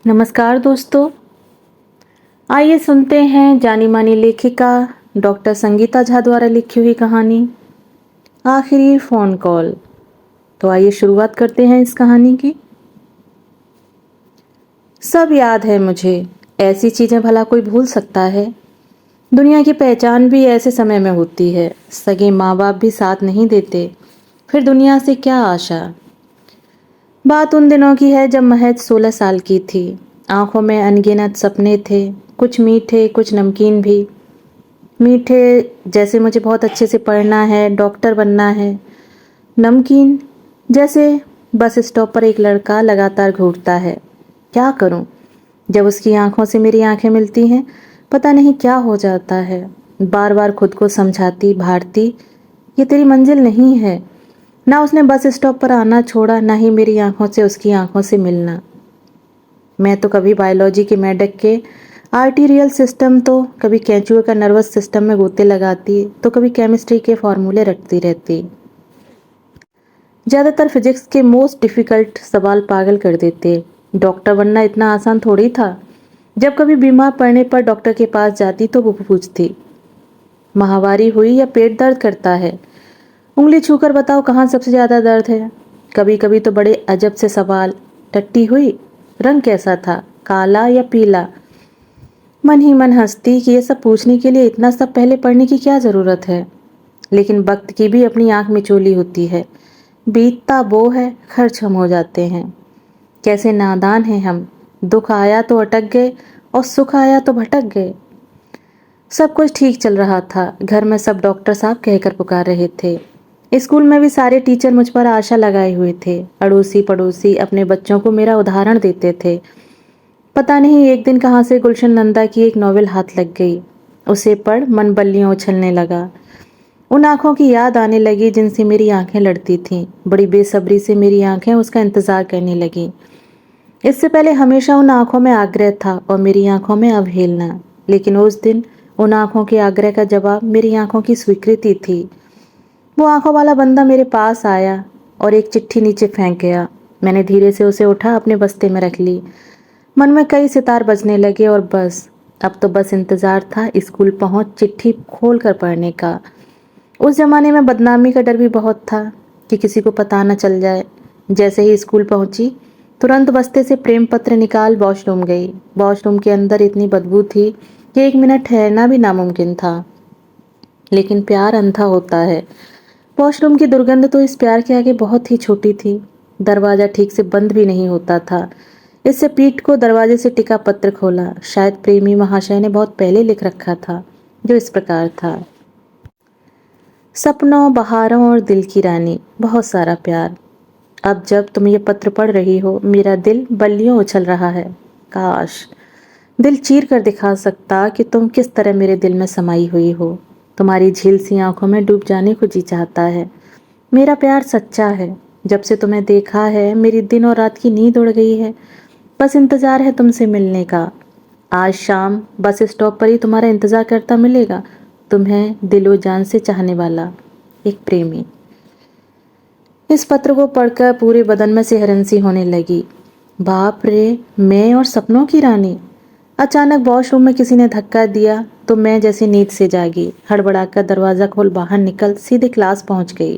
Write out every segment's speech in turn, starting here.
नमस्कार दोस्तों। आइए सुनते हैं जानी मानी लेखिका डॉक्टर संगीता झा द्वारा लिखी हुई कहानी आखिरी फोन कॉल। तो आइए शुरुआत करते हैं इस कहानी की। सब याद है मुझे, ऐसी चीजें भला कोई भूल सकता है। दुनिया की पहचान भी ऐसे समय में होती है। सगे माँ बाप भी साथ नहीं देते, फिर दुनिया से क्या आशा। बात उन दिनों की है जब महज 16 साल की थी। आंखों में अनगिनत सपने थे, कुछ मीठे कुछ नमकीन भी। मीठे जैसे मुझे बहुत अच्छे से पढ़ना है, डॉक्टर बनना है। नमकीन जैसे बस स्टॉप पर एक लड़का लगातार घूरता है। क्या करूं? जब उसकी आंखों से मेरी आंखें मिलती हैं, पता नहीं क्या हो जाता है। बार बार खुद को समझाती भारती, ये तेरी मंजिल नहीं है। ना उसने बस स्टॉप पर आना छोड़ा, ना ही मेरी आंखों से उसकी आंखों से मिलना। मैं तो कभी बायोलॉजी के मेंढक के आर्टीरियल सिस्टम, तो कभी केंचुए का नर्वस सिस्टम में गोते लगाती, तो कभी केमिस्ट्री के फॉर्मूले रटती रहती। ज़्यादातर फिजिक्स के मोस्ट डिफ़िकल्ट सवाल पागल कर देते। डॉक्टर बनना इतना आसान थोड़ी था। जब कभी बीमार पड़ने पर डॉक्टर के पास जाती तो वो पूछती, माहवारी हुई या पेट दर्द करता है? उंगली छूकर बताओ कहाँ सबसे ज़्यादा दर्द है? कभी कभी तो बड़े अजब से सवाल, टट्टी हुई? रंग कैसा था, काला या पीला? मन ही मन हंसती कि ये सब पूछने के लिए इतना सब पहले पढ़ने की क्या ज़रूरत है। लेकिन वक्त की भी अपनी आंख मिचोली होती है। बीतता वो है, खर्च हम हो जाते हैं। कैसे नादान हैं हम। दुख आया तो अटक गए और सुख आया तो भटक गए। सब कुछ ठीक चल रहा था। घर में सब डॉक्टर साहब कहकर पुकार रहे थे। स्कूल में भी सारे टीचर मुझ पर आशा लगाए हुए थे। अड़ोसी पड़ोसी अपने बच्चों को मेरा उदाहरण देते थे। पता नहीं एक दिन कहाँ से गुलशन नंदा की एक नॉवेल हाथ लग गई। उसे पढ़ मन बल्लियां उछलने लगा। उन आंखों की याद आने लगी जिनसे मेरी आंखें लड़ती थीं। बड़ी बेसब्री से मेरी आंखें उसका इंतजार करने लगी। इससे पहले हमेशा उन आंखों में आग्रह था और मेरी आंखों में अवहेलना। लेकिन उस दिन उन आंखों के आग्रह का जवाब मेरी आंखों की स्वीकृति थी। वो आंखों वाला बंदा मेरे पास आया और एक चिट्ठी नीचे फेंक गया। मैंने धीरे से उसे उठा, अपने बस्ते में रख ली। मन में कई सितार बजने लगे और बस अब तो बस इंतजार था स्कूल पहुंच चिट्ठी खोल कर पढ़ने का। उस जमाने में बदनामी का डर भी बहुत था कि किसी को पता न चल जाए। जैसे ही स्कूल पहुंची, तुरंत बस्ते से प्रेम पत्र निकाल वॉशरूम गई। वॉशरूम के अंदर इतनी बदबू थी कि 1 मिनट ठहरना भी नामुमकिन था। लेकिन प्यार अंधा होता है। वॉशरूम की दुर्गंध तो इस प्यार के आगे बहुत ही छोटी थी। दरवाजा ठीक से बंद भी नहीं होता था। इससे पीठ को दरवाजे से टिका पत्र खोला। शायद प्रेमी महाशय ने बहुत पहले लिख रखा था, जो इस प्रकार था। सपनों, बहारों और दिल की रानी, बहुत सारा प्यार। अब जब तुम ये पत्र पढ़ रही हो, मेरा दिल बल्लियों उछल रहा है। काश दिल चीर कर दिखा सकता कि तुम किस तरह मेरे दिल में समाई हुई हो। तुम्हारी झील सी आंखों में डूब जाने को जी चाहता है। मेरा प्यार सच्चा है। जब से तुम्हें देखा है, मेरी दिन और रात की नींद उड़ गई है। बस इंतजार है तुमसे मिलने का। आज शाम बस स्टॉप पर ही तुम्हारा इंतजार करता मिलेगा, तुम्हें दिलो जान से चाहने वाला एक प्रेमी। इस पत्र को पढ़कर पूरे बदन में सिहरन सी होने लगी। बाप रे, मैं और सपनों की रानी। अचानक वॉशरूम में किसी ने धक्का दिया तो मैं जैसे नींद से जागी। हड़बड़ाकर दरवाजा खोल बाहर निकल सीधे क्लास पहुंच गई।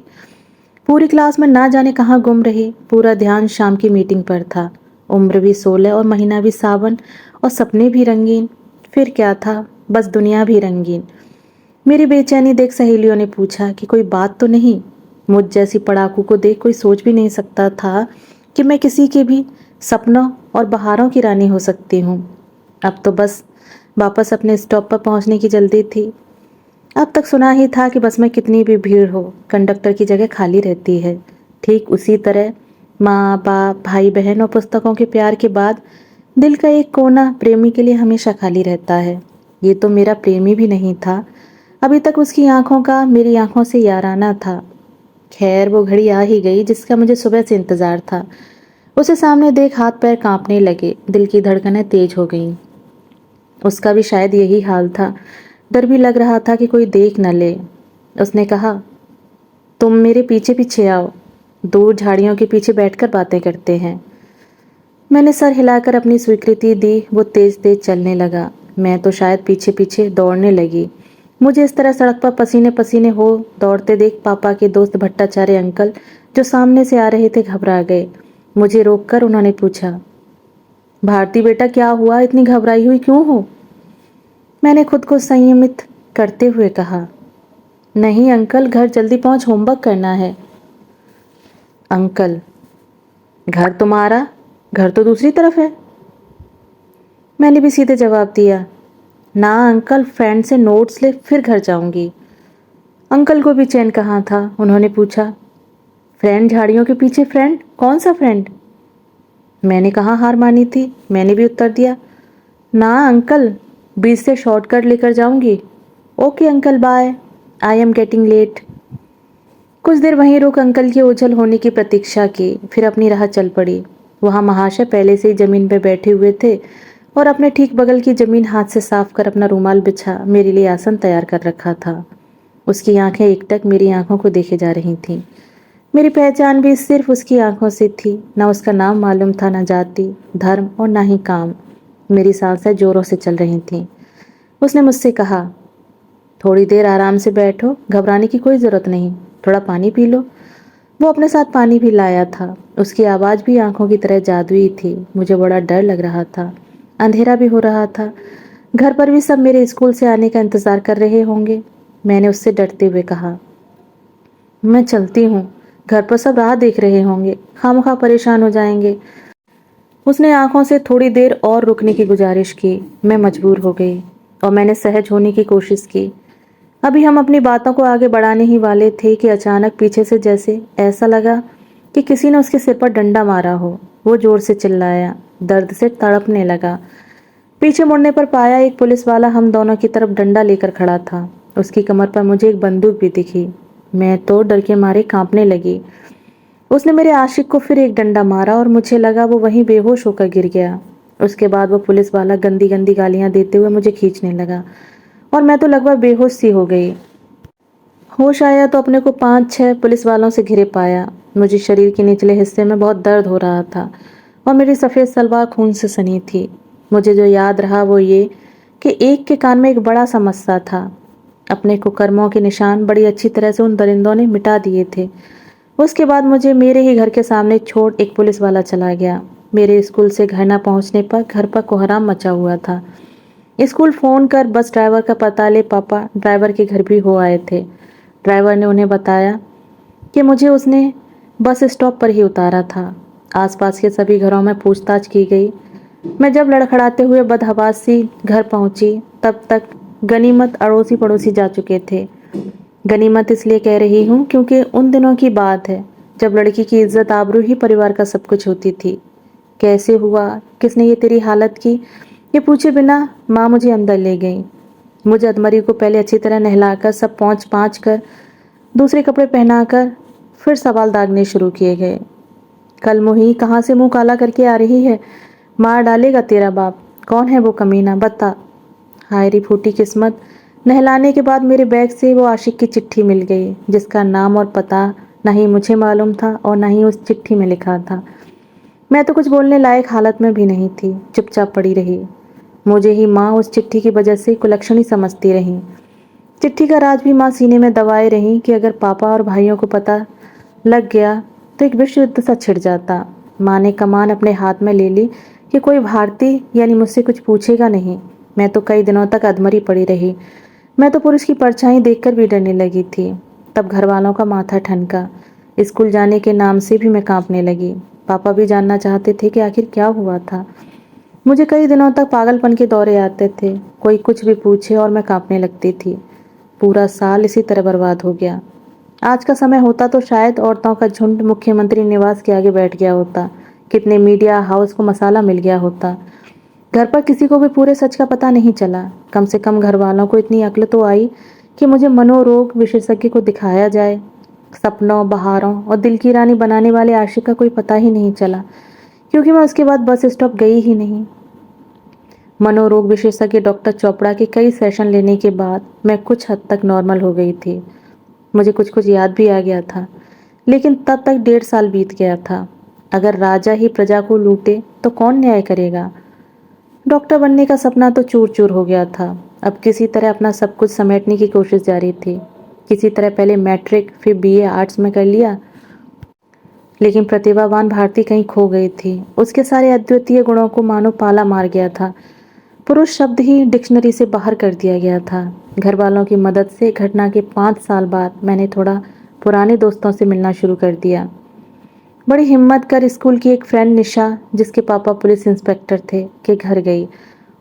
पूरी क्लास में ना जाने कहाँ गुम रही। पूरा ध्यान शाम की मीटिंग पर था। उम्र भी 16 और महीना भी सावन और सपने भी रंगीन। फिर क्या था, बस दुनिया भी रंगीन। मेरी बेचैनी देख सहेलियों ने पूछा कि कोई बात तो नहीं। मुझ जैसी पढ़ाकू को देख कोई सोच भी नहीं सकता था कि मैं किसी के भी सपनों और बहारों की रानी हो सकती हूँ। अब तो बस वापस अपने स्टॉप पर पहुँचने की जल्दी थी। अब तक सुना ही था कि बस में कितनी भी भीड़ हो, कंडक्टर की जगह खाली रहती है। ठीक उसी तरह माँ बाप, भाई बहन और पुस्तकों के प्यार के बाद दिल का एक कोना प्रेमी के लिए हमेशा खाली रहता है। ये तो मेरा प्रेमी भी नहीं था। अभी तक उसकी आंखों का मेरी आंखों से याराना था। खैर वो घड़ी आ ही गई जिसका मुझे सुबह से इंतजार था। उसे सामने देख हाथ पैर कांपने लगे, दिल की धड़कनें तेज हो गईं। उसका भी शायद यही हाल था। डर भी लग रहा था कि कोई देख न ले। उसने कहा, तुम मेरे पीछे पीछे आओ, दूर झाड़ियों के पीछे बैठकर बातें करते हैं। मैंने सर हिलाकर अपनी स्वीकृति दी। वो तेज तेज चलने लगा। मैं तो शायद पीछे पीछे दौड़ने लगी। मुझे इस तरह सड़क पर पसीने पसीने हो दौड़ते देख पापा के दोस्त भट्टाचार्य अंकल, जो सामने से आ रहे थे, घबरा गए। मुझे रोककर उन्होंने पूछा, भारती बेटा क्या हुआ, इतनी घबराई हुई क्यों हो? मैंने खुद को संयमित करते हुए कहा, नहीं अंकल, घर जल्दी पहुंच, होमवर्क करना है। अंकल, घर तुम्हारा, घर तो दूसरी तरफ है। मैंने भी सीधे जवाब दिया, ना अंकल, फ्रेंड से नोट्स ले फिर घर जाऊंगी। अंकल को भी चैन कहाँ था। उन्होंने पूछा, फ्रेंड झाड़ियों के पीछे फ्रेंड, कौन सा फ्रेंड? मैंने कहाँ हार मानी थी। मैंने भी उत्तर दिया, ना अंकल, बीच से शॉर्टकट लेकर जाऊंगी। Okay uncle, bye, I am getting late. कुछ देर वहीं रुक अंकल के ओझल होने की प्रतीक्षा की, फिर अपनी राह चल पड़ी। वहां महाशय पहले से ही जमीन पर बैठे हुए थे और अपने ठीक बगल की जमीन हाथ से साफ कर अपना रूमाल बिछा मेरे लिए आसन तैयार कर रखा था। उसकी आंखें एकटक मेरी आंखों को देखे जा रही थीं। मेरी पहचान भी सिर्फ उसकी आंखों से थी। ना उसका नाम मालूम था, ना जाति, धर्म और ना ही काम। मेरी सांसें जोरों से चल रही थीं। उसने मुझसे कहा, थोड़ी देर आराम से बैठो, घबराने की कोई ज़रूरत नहीं, थोड़ा पानी पी लो। वो अपने साथ पानी भी लाया था। उसकी आवाज़ भी आंखों की तरह जादुई थी। मुझे बड़ा डर लग रहा था। अंधेरा भी हो रहा था। घर पर भी सब मेरे स्कूल से आने का इंतज़ार कर रहे होंगे। मैंने उससे डरते हुए कहा, मैं चलती हूँ, घर पर सब राह देख रहे होंगे, खामखा परेशान हो जाएंगे। उसने आंखों से थोड़ी देर और रुकने की गुजारिश की। मैं मजबूर हो गई और मैंने सहज होने की कोशिश की। अभी हम अपनी बातों को आगे बढ़ाने ही वाले थे कि अचानक पीछे से जैसे ऐसा लगा कि किसी ने उसके सिर पर डंडा मारा हो। वो जोर से चिल्लाया, दर्द से तड़पने लगा। पीछे मुड़ने पर पाया एक पुलिस वाला हम दोनों की तरफ डंडा लेकर खड़ा था। उसकी कमर पर मुझे एक बंदूक भी दिखी। मैं तो डर के मारे कांपने लगी। उसने मेरे आशिक को फिर एक डंडा मारा और मुझे लगा वो वहीं बेहोश होकर गिर गया। उसके बाद वो पुलिस वाला गंदी गंदी गालियां देते हुए मुझे खींचने लगा और मैं तो लगभग बेहोश सी हो गई। होश आया तो अपने को 5-6 पुलिस वालों से घिरे पाया। मुझे शरीर के निचले हिस्से में बहुत दर्द हो रहा था और मेरी सफ़ेद सलवार खून से सनी थी। मुझे जो याद रहा वो ये कि एक के कान में एक बड़ा सा मस्सा था। अपने कुकर्मों के निशान बड़ी अच्छी तरह से उन दरिंदों ने मिटा दिए थे। उसके बाद मुझे मेरे ही घर के सामने छोड़ एक पुलिस वाला चला गया। मेरे स्कूल से घर न पहुंचने पर घर पर कोहराम मचा हुआ था। स्कूल फ़ोन कर बस ड्राइवर का पता ले पापा ड्राइवर के घर भी हो आए थे। ड्राइवर ने उन्हें बताया कि मुझे उसने बस स्टॉप पर ही उतारा था। आसपास के सभी घरों में पूछताछ की गई। मैं जब लड़खड़ाते हुए बदहवासी घर पहुंची तब तक गनीमत अड़ोसी पड़ोसी जा चुके थे। गनीमत इसलिए कह रही हूँ क्योंकि उन दिनों की बात है जब लड़की की इज्जत आबरू ही परिवार का सब कुछ होती थी। कैसे हुआ, किसने ये तेरी हालत की, ये पूछे बिना माँ मुझे अंदर ले गई। मुझे अदमरी को पहले अच्छी तरह नहलाकर सब पहुँच पाँच कर दूसरे कपड़े पहनाकर फिर सवाल दागने शुरू किए गए। कल मुही कहाँ से मुंह काला करके आ रही है, मार डालेगा तेरा बाप, कौन है वो कमीना, बता। हाय री फूटी किस्मत। नहलाने के बाद मेरे बैग से वो आशिक की चिट्ठी मिल गई, जिसका नाम और पता ना ही मुझे मालूम था और ना ही उस चिट्ठी में लिखा था। मैं तो कुछ बोलने लायक हालत में भी नहीं थी, चुपचाप पड़ी रही। मुझे ही माँ उस चिट्ठी की वजह से कुलक्षणी समझती रही। चिट्ठी का राज भी माँ सीने में दबाए रही कि अगर पापा और भाइयों को पता लग गया तो एक विश्व युद्ध सा छिड़ जाता। माँ ने कमान अपने हाथ में ले ली कि कोई भारतीय यानी मुझसे कुछ पूछेगा नहीं। मैं तो कई दिनों तक अधमरी पड़ी रही। मैं तो पुरुष की परछाई देखकर भी डरने लगी थी। तब घर वालों का माथा ठनका। स्कूल जाने के नाम से भी मैं कांपने लगी। पापा भी जानना चाहते थे कि आखिर क्या हुआ था। मुझे कई दिनों तक पागलपन के दौरे आते थे। कोई कुछ भी पूछे और मैं कांपने लगती थी। पूरा साल इसी तरह बर्बाद हो गया। आज का समय होता तो शायद औरतों का झुंड मुख्यमंत्री निवास के आगे बैठ गया होता। कितने मीडिया हाउस को मसाला मिल गया होता। घर पर किसी को भी पूरे सच का पता नहीं चला। कम से कम घर वालों को इतनी अक्ल तो आई कि मुझे मनोरोग विशेषज्ञ को दिखाया जाए। सपनों, बहारों और दिल की रानी बनाने वाले आशिक का कोई पता ही नहीं चला, क्योंकि मैं उसके बाद बस स्टॉप गई ही नहीं। मनोरोग विशेषज्ञ डॉक्टर चोपड़ा के कई सेशन लेने के बाद मैं कुछ हद तक नॉर्मल हो गई थी। मुझे कुछ कुछ याद भी आ गया था, लेकिन तब तक 1.5 साल बीत गया था। अगर राजा ही प्रजा को लूटे तो कौन न्याय करेगा। डॉक्टर बनने का सपना तो चूर चूर हो गया था। अब किसी तरह अपना सब कुछ समेटने की कोशिश जारी थी। किसी तरह पहले मैट्रिक फिर बीए आर्ट्स में कर लिया, लेकिन प्रतिभावान भारती कहीं खो गई थी। उसके सारे अद्वितीय गुणों को मानो पाला मार गया था। पुरुष शब्द ही डिक्शनरी से बाहर कर दिया गया था। घर वालों की मदद से घटना के 5 साल बाद मैंने थोड़ा पुराने दोस्तों से मिलना शुरू कर दिया। बड़ी हिम्मत कर स्कूल की एक फ्रेंड निशा, जिसके पापा पुलिस इंस्पेक्टर थे, के घर गई।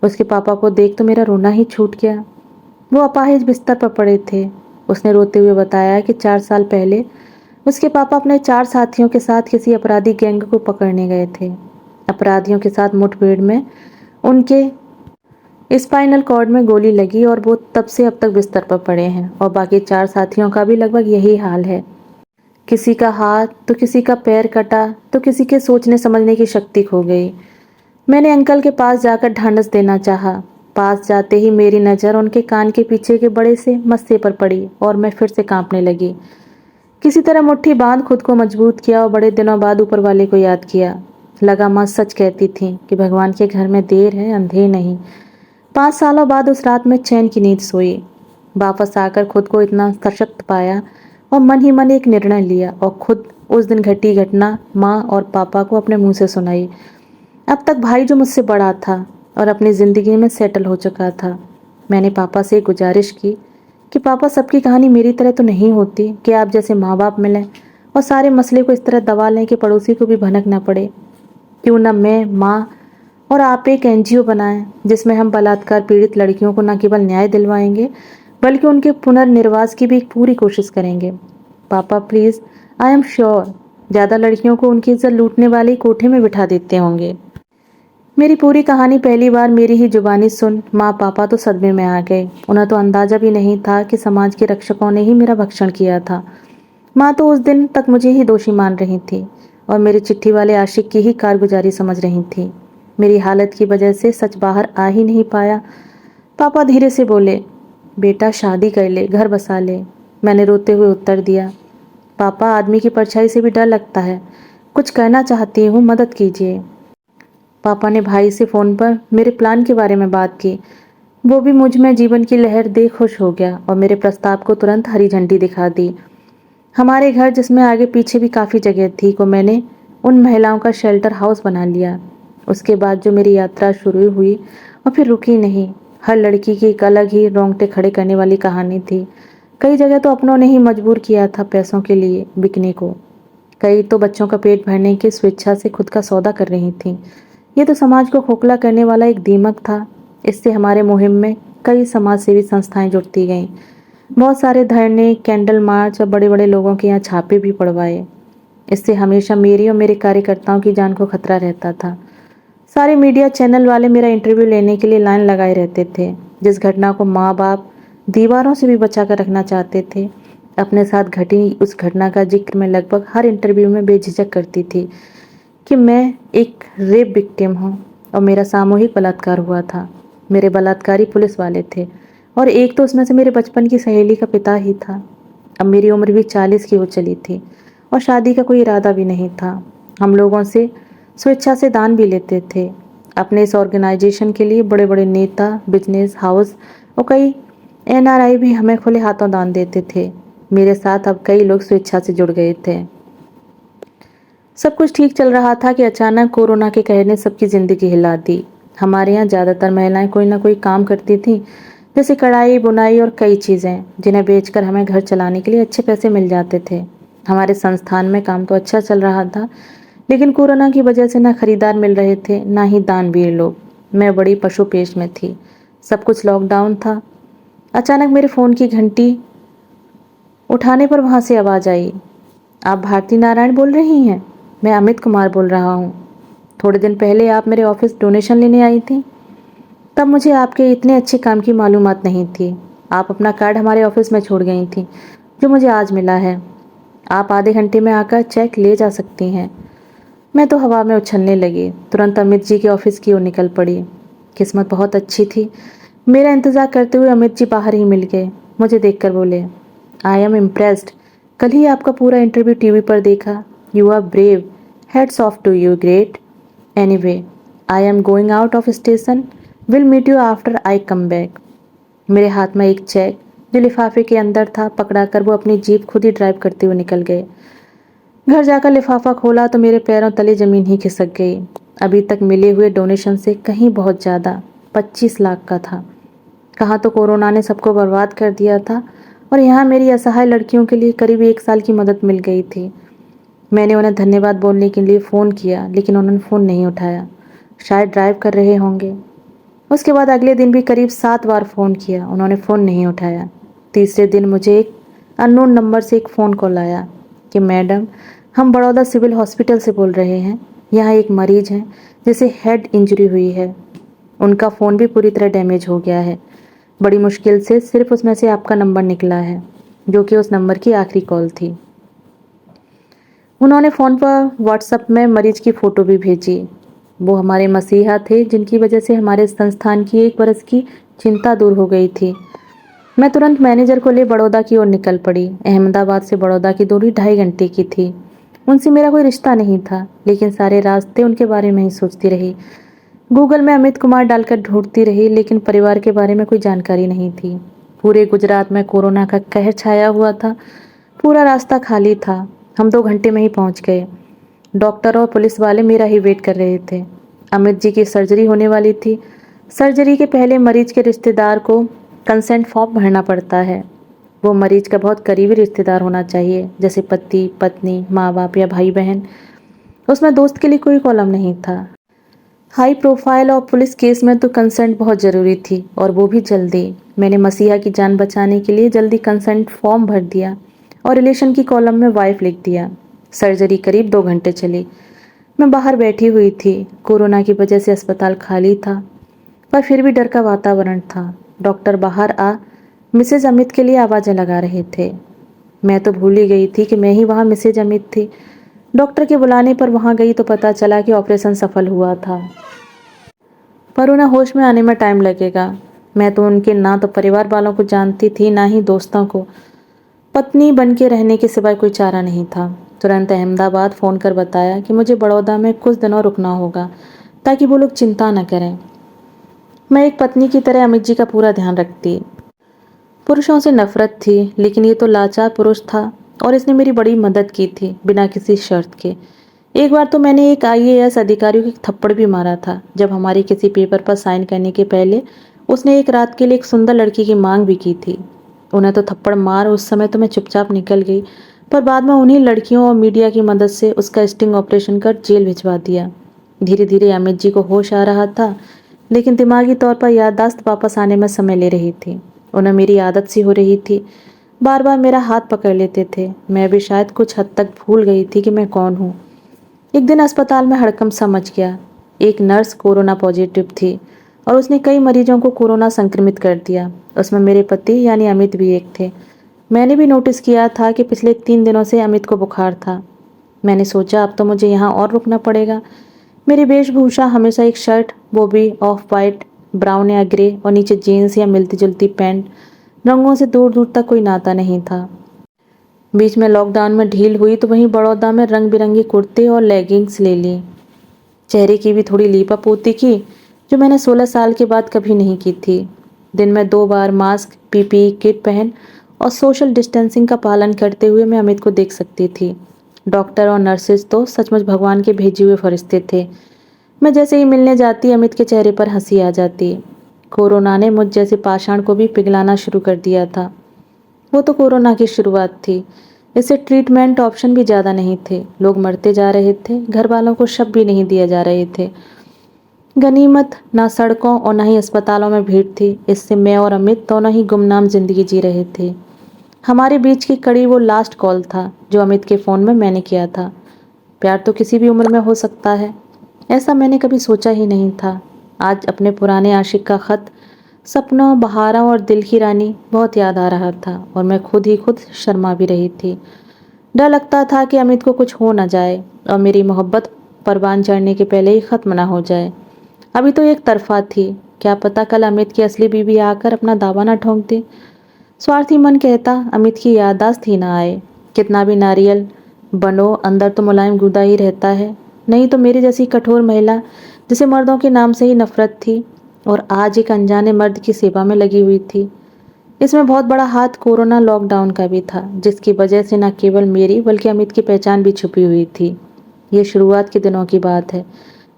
उसके पापा को देख तो मेरा रोना ही छूट गया। वो अपाहिज बिस्तर पर पड़े थे। उसने रोते हुए बताया कि 4 साल पहले उसके पापा अपने 4 साथियों के साथ किसी अपराधी गैंग को पकड़ने गए थे। अपराधियों के साथ मुठभेड़ में उनके स्पाइनल कॉर्ड में गोली लगी और वो तब से अब तक बिस्तर पर पड़े हैं, और बाकी 4 साथियों का भी लगभग यही हाल है। किसी का हाथ तो किसी का पैर कटा, तो किसी के सोचने समझने की शक्ति खो गई। मैंने अंकल के पास जाकर ढांढस देना चाहा। पास जाते ही मेरी नज़र उनके कान के पीछे के बड़े से मस्से पर पड़ी और मैं फिर से कांपने लगी। किसी तरह मुट्ठी बांध खुद को मजबूत किया और बड़े दिनों बाद ऊपर वाले को याद किया। लगा माँ सच कहती थी कि भगवान के घर में देर है अंधेर नहीं। 5 सालों बाद उस रात में चैन की नींद सोई। वापस आकर खुद को इतना सशक्त पाया और मन ही मन एक निर्णय लिया और खुद उस दिन घटी घटना माँ और पापा को अपने मुंह से सुनाई। अब तक भाई जो मुझसे बड़ा था और अपनी ज़िंदगी में सेटल हो चुका था, मैंने पापा से गुजारिश की कि पापा, सबकी कहानी मेरी तरह तो नहीं होती कि आप जैसे माँ बाप मिलें और सारे मसले को इस तरह दबा लें कि पड़ोसी को भी भनक न पड़े। क्यों न मैं, माँ और आप एक एनजीओ बनाएं जिसमें हम बलात्कार पीड़ित लड़कियों को न केवल न्याय दिलवाएंगे बल्कि उनके पुनर्निर्वास की भी पूरी कोशिश करेंगे। पापा प्लीज़, आई एम श्योर ज़्यादा लड़कियों को उनकी इज्जत लूटने वाले कोठे में बिठा देते होंगे। मेरी पूरी कहानी पहली बार मेरी ही जुबानी सुन माँ पापा तो सदमे में आ गए। उन्हें तो अंदाजा भी नहीं था कि समाज के रक्षकों ने ही मेरा भक्षण किया था। माँ तो उस दिन तक मुझे ही दोषी मान रही थी और मेरी चिट्ठी वाले आशिक की ही कारगुजारी समझ रही थी। मेरी हालत की वजह से सच बाहर आ ही नहीं पाया। पापा धीरे से बोले, बेटा शादी कर ले, घर बसा ले। मैंने रोते हुए उत्तर दिया, पापा आदमी की परछाई से भी डर लगता है। कुछ कहना चाहती हूँ, मदद कीजिए। पापा ने भाई से फ़ोन पर मेरे प्लान के बारे में बात की। वो भी मुझ में जीवन की लहर देख खुश हो गया और मेरे प्रस्ताव को तुरंत हरी झंडी दिखा दी। हमारे घर, जिसमें आगे पीछे भी काफ़ी जगह थी, को मैंने उन महिलाओं का शेल्टर हाउस बना लिया। उसके बाद जो मेरी यात्रा शुरू हुई और फिर रुकी नहीं। हर लड़की की एक अलग ही रोंगटे खड़े करने वाली कहानी थी। कई जगह तो अपनों ने ही मजबूर किया था पैसों के लिए बिकने को। कई तो बच्चों का पेट भरने की स्वेच्छा से खुद का सौदा कर रही थीं। ये तो समाज को खोखला करने वाला एक दीमक था। इससे हमारे मुहिम में कई समाज सेवी संस्थाएं जुड़ती गईं। बहुत सारे धरने, कैंडल मार्च और बड़े बड़े लोगों के यहाँ छापे भी पड़वाए। इससे हमेशा मेरी और मेरे कार्यकर्ताओं की जान को खतरा रहता था। सारे मीडिया चैनल वाले मेरा इंटरव्यू लेने के लिए लाइन लगाए रहते थे। जिस घटना को माँ बाप दीवारों से भी बचा कर रखना चाहते थे, अपने साथ घटी उस घटना का जिक्र मैं लगभग हर इंटरव्यू में बेझिझक करती थी कि मैं एक रेप विक्टिम हूँ और मेरा सामूहिक बलात्कार हुआ था। मेरे बलात्कारी पुलिस वाले थे और एक तो उसमें से मेरे बचपन की सहेली का पिता ही था। अब मेरी उम्र भी 40 की हो चली थी और शादी का कोई इरादा भी नहीं था। हम लोगों से स्वेच्छा से दान भी लेते थे। अपने इस ऑर्गेनाइजेशन के लिए बड़े बड़े नेता, बिजनेस हाउस और कई एनआरआई भी हमें खुले हाथों दान देते थे। मेरे साथ अब कई लोग स्वेच्छा से जुड़ गए थे। सब कुछ ठीक चल रहा था कि अचानक कोरोना के कहर ने सबकी ज़िंदगी हिला दी। हमारे यहाँ ज़्यादातर महिलाएं कोई ना कोई काम करती थीं, जैसे कढ़ाई, बुनाई और कई चीज़ें, जिन्हें बेचकर हमें घर चलाने के लिए अच्छे पैसे मिल जाते थे। हमारे संस्थान में काम तो अच्छा चल रहा था, लेकिन कोरोना की वजह से ना खरीदार मिल रहे थे, ना ही दानवीर लोग। मैं बड़ी पशुपेश में थी। सब कुछ लॉकडाउन था। अचानक मेरे फ़ोन की घंटी उठाने पर वहाँ से आवाज़ आई, आप भारती नारायण बोल रही हैं? मैं अमित कुमार बोल रहा हूँ। थोड़े दिन पहले आप मेरे ऑफिस डोनेशन लेने आई थी। तब मुझे आपके इतने अच्छे काम की मालूमात नहीं थी। आप अपना कार्ड हमारे ऑफिस में छोड़ गई थी, जो मुझे आज मिला है। आप आधे घंटे में आकर चेक ले जा सकती हैं। मैं तो हवा में उछलने लगी। तुरंत अमित जी के ऑफिस की ओर निकल पड़ी। किस्मत बहुत अच्छी थी। मेरा इंतज़ार करते हुए अमित जी बाहर ही मिल गए। मुझे देखकर बोले, आई एम इम्प्रेस्ड। कल ही आपका पूरा इंटरव्यू टीवी पर देखा। You are brave, Heads off to you, great. Anyway, I am going out of station. Will meet you after I come back. मेरे हाथ में एक चेक जो लिफाफे के अंदर था पकड़ाकर वो अपनी जीप खुद ही ड्राइव करते हुए निकल गए। घर जाकर लिफाफा खोला तो मेरे पैरों तले जमीन ही खिसक गई। अभी तक मिले हुए डोनेशन से कहीं बहुत ज़्यादा 25 लाख का था। कहाँ तो कोरोना ने सबको बर्बाद कर दिया था और यहाँ मेरी असहाय लड़कियों के लिए करीब 1 साल की मदद मिल गई थी। मैंने उन्हें धन्यवाद बोलने के लिए फ़ोन किया लेकिन उन्होंने फ़ोन नहीं उठाया। शायद ड्राइव कर रहे होंगे। उसके बाद अगले दिन भी करीब 7 बार फ़ोन किया, उन्होंने फ़ोन नहीं उठाया। तीसरे दिन मुझे एक अननोन नंबर से एक फ़ोन कॉल आया कि मैडम, हम बड़ौदा सिविल हॉस्पिटल से बोल रहे हैं। यहाँ एक मरीज़ है जिसे हेड इंजरी हुई है। उनका फ़ोन भी पूरी तरह डैमेज हो गया है। बड़ी मुश्किल से सिर्फ उसमें से आपका नंबर निकला है, जो कि उस नंबर की आखिरी कॉल थी। उन्होंने फ़ोन पर व्हाट्सएप में मरीज़ की फ़ोटो भी भेजी। वो हमारे मसीहा थे जिनकी वजह से हमारे संस्थान की 1 बरस की चिंता दूर हो गई थी। मैं तुरंत मैनेजर को ले बड़ौदा की ओर निकल पड़ी। अहमदाबाद से बड़ौदा की दूरी 2.5 घंटे की थी। उनसे मेरा कोई रिश्ता नहीं था, लेकिन सारे रास्ते उनके बारे में ही सोचती रही। गूगल में अमित कुमार डालकर ढूंढती रही, लेकिन परिवार के बारे में कोई जानकारी नहीं थी। पूरे गुजरात में कोरोना का कहर छाया हुआ था। पूरा रास्ता खाली था। हम 2 घंटे में ही पहुंच गए। डॉक्टर और पुलिस वाले मेरा ही वेट कर रहे थे। अमित जी की सर्जरी होने वाली थी। सर्जरी के पहले मरीज के रिश्तेदार को कंसेंट फॉर्म भरना पड़ता है। वो मरीज का बहुत करीबी रिश्तेदार होना चाहिए, जैसे पति, पत्नी, माँ बाप या भाई बहन। उसमें दोस्त के लिए कोई कॉलम नहीं था। हाई प्रोफाइल और पुलिस केस में तो कंसेंट बहुत ज़रूरी थी, और वो भी जल्दी। मैंने मसीहा की जान बचाने के लिए जल्दी कंसेंट फॉर्म भर दिया और रिलेशन की कॉलम में वाइफ लिख दिया। सर्जरी करीब 2 घंटे चली। मैं बाहर बैठी हुई थी। कोरोना की वजह से अस्पताल खाली था, पर फिर भी डर का वातावरण था। डॉक्टर बाहर आ मिसेज अमित के लिए आवाज़ें लगा रहे थे। मैं तो भूल ही गई थी कि मैं ही वहाँ मिसेज अमित थी। डॉक्टर के बुलाने पर वहाँ गई तो पता चला कि ऑपरेशन सफल हुआ था, पर उन्हें होश में आने में टाइम लगेगा। मैं तो उनके ना तो परिवार वालों को जानती थी, ना ही दोस्तों को। पत्नी बन के रहने के सिवाय कोई चारा नहीं था। तुरंत अहमदाबाद फ़ोन कर बताया कि मुझे बड़ौदा में कुछ दिनों रुकना होगा, ताकि वो लोग चिंता न करें। मैं एक पत्नी की तरह अमित जी का पूरा ध्यान रखती। पुरुषों से नफरत थी, लेकिन ये तो लाचार पुरुष था और इसने मेरी बड़ी मदद की थी बिना किसी शर्त के। एक बार तो मैंने एक IAS अधिकारी को एक थप्पड़ भी मारा था, जब हमारी किसी पेपर पर साइन करने के पहले उसने एक रात के लिए एक सुंदर लड़की की मांग भी की थी। उन्हें तो थप्पड़ मार उस समय तो मैं चुपचाप निकल गई, पर बाद में उन्हीं लड़कियों और मीडिया की मदद से उसका स्टिंग ऑपरेशन कर जेल भिजवा दिया। धीरे धीरे अमित जी को होश आ रहा था, लेकिन दिमागी तौर पर याददाश्त वापस आने में समय ले रही थी। उन्हें मेरी आदत सी हो रही थी। बार बार मेरा हाथ पकड़ लेते थे। मैं भी शायद कुछ हद तक भूल गई थी कि मैं कौन हूँ। एक दिन अस्पताल में हड़कंप सा मच गया। एक नर्स कोरोना पॉजिटिव थी और उसने कई मरीजों को कोरोना संक्रमित कर दिया। उसमें मेरे पति यानी अमित भी एक थे। मैंने भी नोटिस किया था कि पिछले 3 दिनों से अमित को बुखार था। मैंने सोचा अब तो मुझे यहाँ और रुकना पड़ेगा। मेरी वेशभूषा हमेशा एक शर्ट, वो भी ऑफ वाइट, ब्राउन या ग्रे, और नीचे जीन्स या मिलती जुलती पैंट। रंगों से दूर दूर तक कोई नाता नहीं था। बीच में लॉकडाउन में ढील हुई तो वहीं बड़ौदा में रंग बिरंगे कुर्ते और लेगिंग्स ले ली। चेहरे की भी थोड़ी लीपा पोती की, जो मैंने 16 साल के बाद कभी नहीं की थी। दिन में 2 बार मास्क, PPE किट पहन और सोशल डिस्टेंसिंग का पालन करते हुए मैं अमित को देख सकती थी। डॉक्टर और नर्सेज तो सचमुच भगवान के भेजे हुए फरिश्ते थे। मैं जैसे ही मिलने जाती अमित के चेहरे पर हंसी आ जाती। कोरोना ने मुझ जैसे पाषाण को भी पिघलाना शुरू कर दिया था। वो तो कोरोना की शुरुआत थी। इससे ट्रीटमेंट ऑप्शन भी ज़्यादा नहीं थे। लोग मरते जा रहे थे। घर वालों को शव भी नहीं दिया जा रहे थे। गनीमत ना सड़कों और ना ही अस्पतालों में भीड़ थी। इससे मैं और अमित दोनों ही गुमनाम जिंदगी जी रहे थे। हमारे बीच की कड़ी वो लास्ट कॉल था जो अमित के फ़ोन में मैंने किया था। प्यार तो किसी भी उम्र में हो सकता है, ऐसा मैंने कभी सोचा ही नहीं था। आज अपने पुराने आशिक का खत, सपनों, बहारों और दिल की रानी बहुत याद आ रहा था और मैं खुद ही खुद शर्मा भी रही थी। डर लगता था कि अमित को कुछ हो न जाए और मेरी मोहब्बत परवान चढ़ने के पहले ही ख़त्म ना हो जाए। अभी तो एक तरफा थी, क्या पता कल अमित की असली बीवी आकर अपना दावा ना ठोंक दे। स्वार्थी मन कहता अमित की याददाश्त ही ना आए। कितना भी नारियल बनो, अंदर तो मुलायम गुदा ही रहता है। नहीं तो मेरी जैसी कठोर महिला जिसे मर्दों के नाम से ही नफरत थी और आज एक अनजाने मर्द की सेवा में लगी हुई थी। इसमें बहुत बड़ा हाथ कोरोना लॉकडाउन का भी था, जिसकी वजह से न केवल मेरी बल्कि अमित की पहचान भी छुपी हुई थी। ये शुरुआत के दिनों की बात है,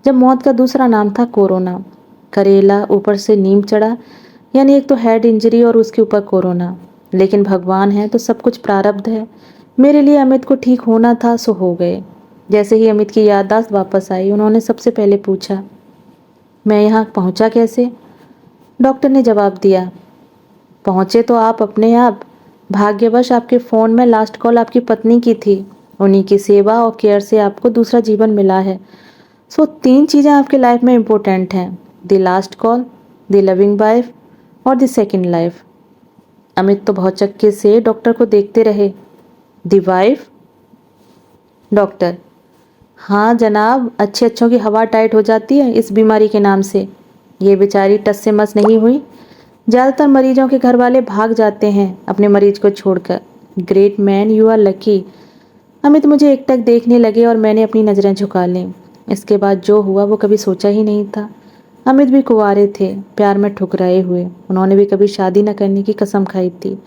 जब मौत का दूसरा नाम था कोरोना। करेला ऊपर से नीम चढ़ा, यानी एक तो हेड इंजरी और उसके ऊपर कोरोना। लेकिन भगवान है तो सब कुछ प्रारब्ध है। मेरे लिए अमित को ठीक होना था सो हो गए। जैसे ही अमित की याददाश्त वापस आई, उन्होंने सबसे पहले पूछा, मैं यहाँ पहुँचा कैसे? डॉक्टर ने जवाब दिया, पहुँचे तो आप अपने आप। भाग्यवश आपके फ़ोन में लास्ट कॉल आपकी पत्नी की थी। उन्हीं की सेवा और केयर से आपको दूसरा जीवन मिला है। सो 3 चीज़ें आपके लाइफ में इम्पोर्टेंट हैं, the last call, the loving wife और द सेकेंड लाइफ। अमित तो बहुत चक्के से डॉक्टर को देखते रहे। The wife? डॉक्टर, हाँ जनाब, अच्छे अच्छों की हवा टाइट हो जाती है इस बीमारी के नाम से। ये बेचारी टस से मस नहीं हुई। ज़्यादातर मरीजों के घर वाले भाग जाते हैं अपने मरीज को छोड़कर। Great man, you are lucky. Amit मुझे एकटक देखने लगे और मैंने अपनी नज़रें झुका लीं। इसके बाद जो हुआ वो कभी सोचा ही नहीं था। अमित भी कुंवारे थे, प्यार में ठुकराए हुए। उन्होंने भी कभी शादी न करने की कसम खाई थी।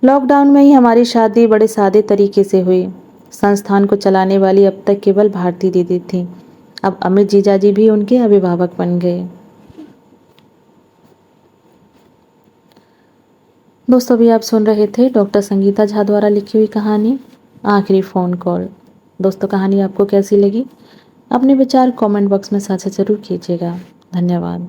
लॉकडाउन में ही हमारी शादी बड़े सादे तरीके से हुई। संस्थान को चलाने वाली अब तक केवल भारती दीदी थी। अब अमित जीजाजी भी उनके अभिभावक बन गए। दोस्तों, अभी आप सुन रहे थे डॉक्टर संगीता झा द्वारा लिखी हुई कहानी आखिरी फ़ोन कॉल। दोस्तों, कहानी आपको कैसी लगी? अपने विचार कमेंट बॉक्स में साझा ज़रूर कीजिएगा। धन्यवाद।